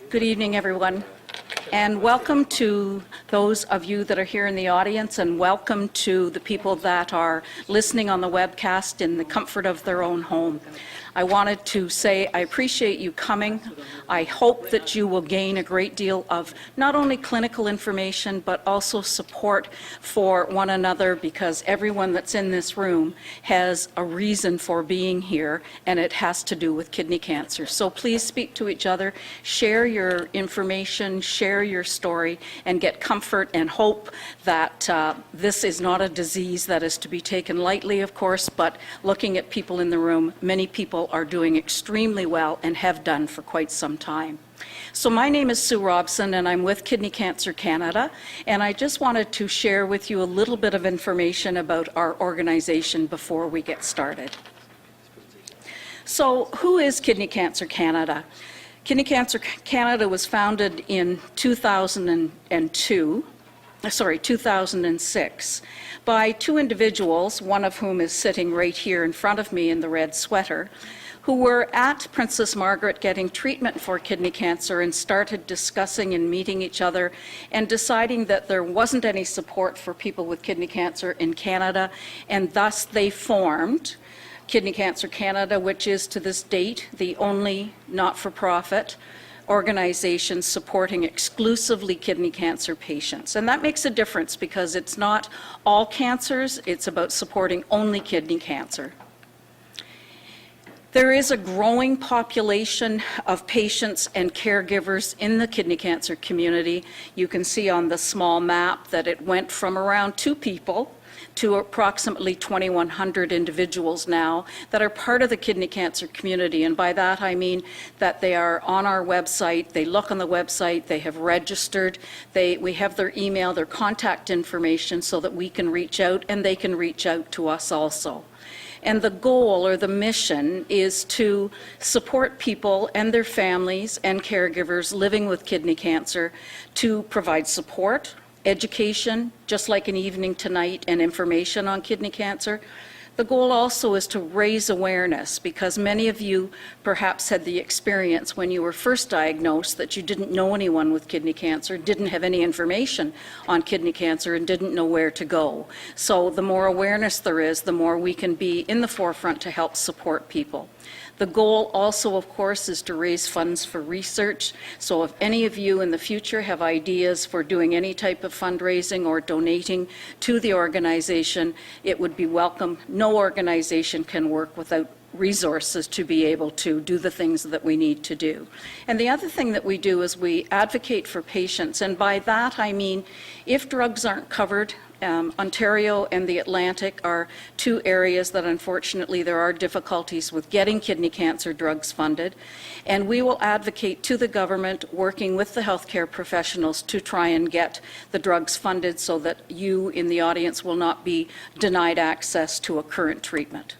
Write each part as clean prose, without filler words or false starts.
Good evening, everyone, and welcome to those of you that are here in the audience, and welcome to the people that are listening on the webcast in the comfort of their own home. I wanted to say I appreciate you coming. I hope that you will gain a great deal of not only clinical information, but also support for one another, because everyone that's in this room has a reason for being here, and it has to do with kidney cancer. So please speak to each other, share your information, share your story, and get comfort and hope that this is not a disease that is to be taken lightly, of course, but looking at people in the room, many people are doing extremely well and have done for quite some time. So my name is Sue Robson, and I'm with Kidney Cancer Canada, and I just wanted to share with you a little bit of information about our organization before we get started. So who is Kidney Cancer Canada? Kidney Cancer Canada was founded in 2006 by two individuals, one of whom is sitting right here in front of me in the red sweater, who were at Princess Margaret getting treatment for kidney cancer and started discussing and meeting each other and deciding that there wasn't any support for people with kidney cancer in Canada, and thus they formed Kidney Cancer Canada, which is to this date the only not-for-profit organization supporting exclusively kidney cancer patients. And that makes a difference because it's not all cancers, it's about supporting only kidney cancer. There is a growing population of patients and caregivers in the kidney cancer community. You can see on the small map that it went from around 2 people to approximately 2,100 individuals now that are part of the kidney cancer community. And by that I mean that they are on our website, they look on the website, they have registered, we have their email, their contact information so that we can reach out, and they can reach out to us also. And the goal or the mission is to support people and their families and caregivers living with kidney cancer, to provide support, education, just like an evening tonight, and information on kidney cancer. The goal also is to raise awareness, because many of you perhaps had the experience when you were first diagnosed that you didn't know anyone with kidney cancer, didn't have any information on kidney cancer, and didn't know where to go. So the more awareness there is, the more we can be in the forefront to help support people. The goal also, of course, is to raise funds for research. So if any of you in the future have ideas for doing any type of fundraising or donating to the organization, it would be welcome. No organization can work without resources to be able to do the things that we need to do. And the other thing that we do is we advocate for patients, and by that I mean if drugs aren't covered, Ontario and the Atlantic are 2 areas that unfortunately there are difficulties with getting kidney cancer drugs funded, and we will advocate to the government, working with the healthcare professionals, to try and get the drugs funded so that you in the audience will not be denied access to a current treatment.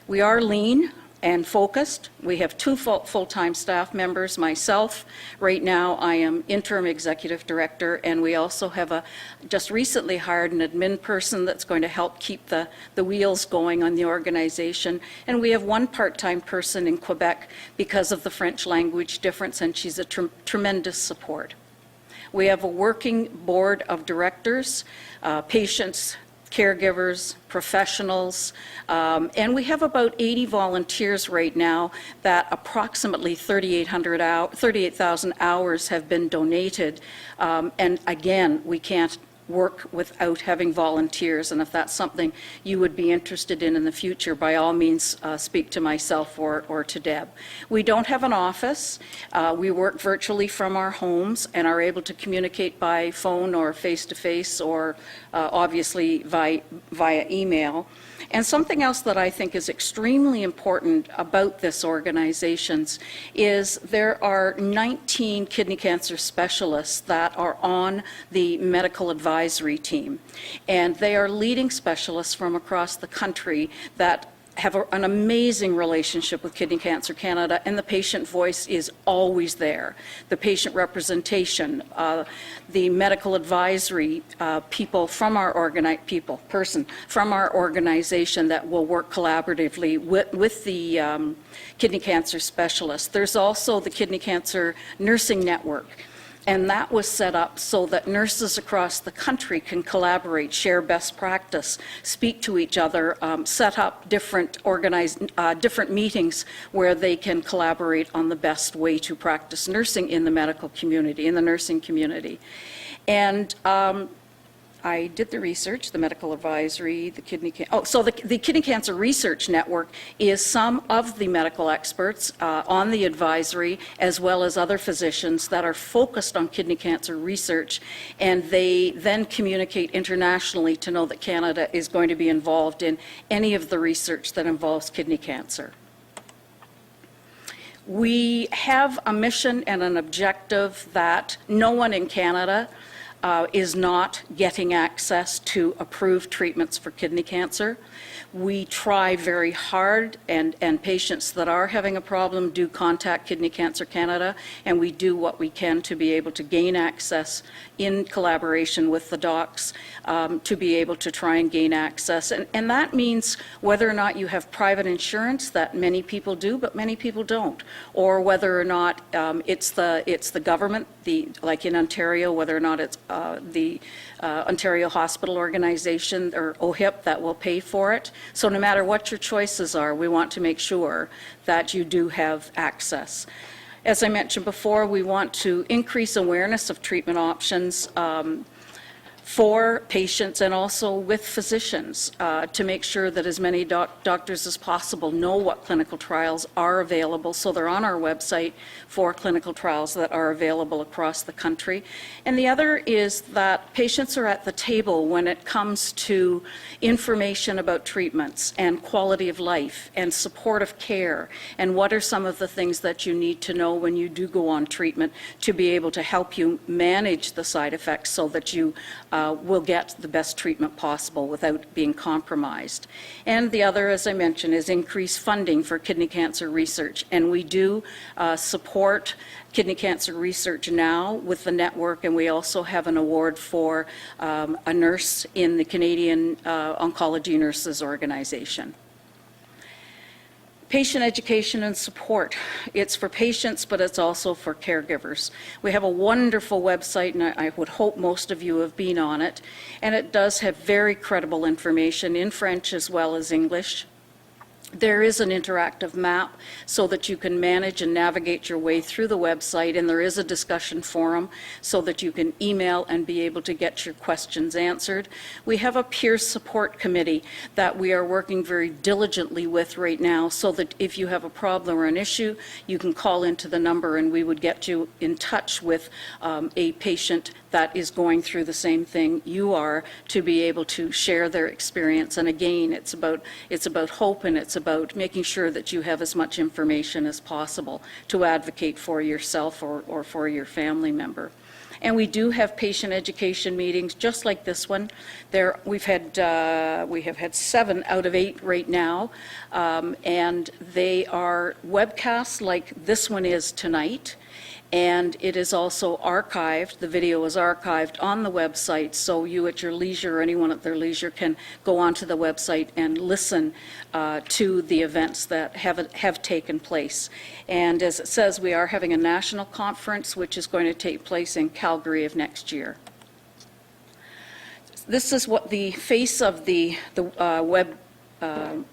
We are lean and focused. We have 2 full-time staff members, myself. Right now I am interim executive director, and we also have just recently hired an admin person that's going to help keep the wheels going on the organization. And we have 1 part-time person in Quebec because of the French language difference, and she's a tremendous support. We have a working board of directors, patients, caregivers, professionals, and we have about 80 volunteers right now that approximately 38,000 hours have been donated. And again, we can't work without having volunteers, and if that's something you would be interested in the future, by all means speak to myself or to Deb. We don't have an office. We work virtually from our homes and are able to communicate by phone or face-to-face or obviously via email. And something else that I think is extremely important about this organization is there are 19 kidney cancer specialists that are on the medical advisory team. And they are leading specialists from across the country that have an amazing relationship with Kidney Cancer Canada, and the patient voice is always there. The patient representation, the medical advisory people from our from our organization that will work collaboratively with the kidney cancer specialists. There's also the Kidney Cancer Nursing Network. And that was set up so that nurses across the country can collaborate, share best practice, speak to each other, set up different meetings where they can collaborate on the best way to practice nursing in the medical community, in the nursing community. And I did the research, the medical advisory, the the Kidney Cancer Research Network is some of the medical experts on the advisory, as well as other physicians that are focused on kidney cancer research, and they then communicate internationally to know that Canada is going to be involved in any of the research that involves kidney cancer. We have a mission and an objective that no one in Canada is not getting access to approved treatments for kidney cancer. We try very hard, and patients that are having a problem do contact Kidney Cancer Canada, and we do what we can to be able to gain access in collaboration with the docs to be able to try and gain access. And that means whether or not you have private insurance, that many people do, but many people don't, or whether or not it's the government, like in Ontario, whether or not it's the Ontario Hospital Organization or OHIP that will pay for it. So no matter what your choices are, we want to make sure that you do have access. As I mentioned before, we want to increase awareness of treatment options for patients and also with physicians to make sure that as many doctors as possible know what clinical trials are available, so they're on our website for clinical trials that are available across the country. And the other is that patients are at the table when it comes to information about treatments and quality of life and supportive care, and what are some of the things that you need to know when you do go on treatment to be able to help you manage the side effects so that you will get the best treatment possible without being compromised. And the other, as I mentioned, is increased funding for kidney cancer research. And we do support kidney cancer research now with the network, and we also have an award for a nurse in the Canadian Oncology Nurses Organization. Patient education and support. It's for patients, but it's also for caregivers. We have a wonderful website, and I would hope most of you have been on it, and it does have very credible information in French as well as English. There is an interactive map so that you can manage and navigate your way through the website, and there is a discussion forum so that you can email and be able to get your questions answered. We have a peer support committee that we are working very diligently with right now, so that if you have a problem or an issue, you can call into the number and we would get you in touch with a patient that is going through the same thing you are, to be able to share their experience. And again, it's about hope, and it's about making sure that you have as much information as possible to advocate for yourself or for your family member. And we do have patient education meetings just like this one. We have had 7 out of 8 right now, and they are webcasts like this one is tonight. And it is also archived. The video is archived on the website, so you at your leisure, or anyone at their leisure, can go onto the website and listen to the events that have taken place. And as it says, we are having a national conference, which is going to take place in Calgary of next year. This is what the face of the web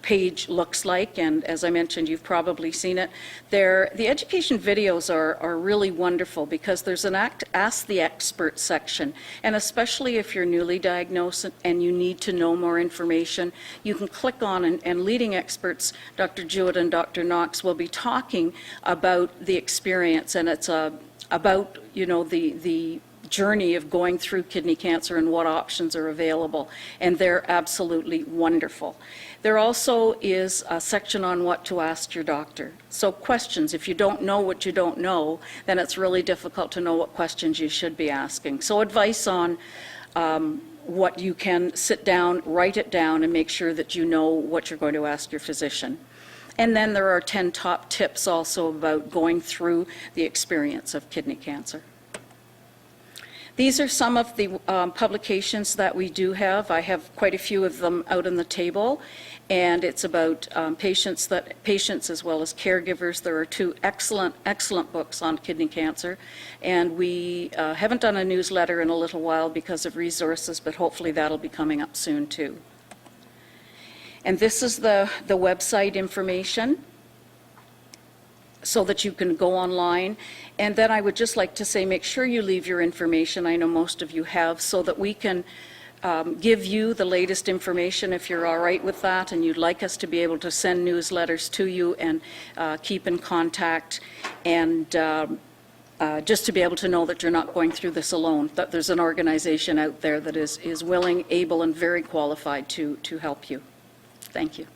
page looks like, and as I mentioned, you've probably seen it. The education videos are really wonderful because there's an Ask the Expert section, and especially if you're newly diagnosed and you need to know more information, you can click on, and leading experts, Dr. Jewett and Dr. Knox, will be talking about the experience, and it's about, you know, the journey of going through kidney cancer and what options are available, and they're absolutely wonderful. There also is a section on what to ask your doctor. So questions, if you don't know what you don't know, then it's really difficult to know what questions you should be asking. So advice on what you can sit down, write it down, and make sure that you know what you're going to ask your physician. And then there are 10 top tips also about going through the experience of kidney cancer. These are some of the publications that we do have. I have quite a few of them out on the table, and it's about patients as well as caregivers. There are 2 excellent books on kidney cancer, and we haven't done a newsletter in a little while because of resources, but hopefully that'll be coming up soon too. And this is the website information, so that you can go online. And then I would just like to say, make sure you leave your information, I know most of you have, so that we can give you the latest information if you're all right with that and you'd like us to be able to send newsletters to you and keep in contact, and just to be able to know that you're not going through this alone, that there's an organization out there that is willing, able, and very qualified to help you. Thank you.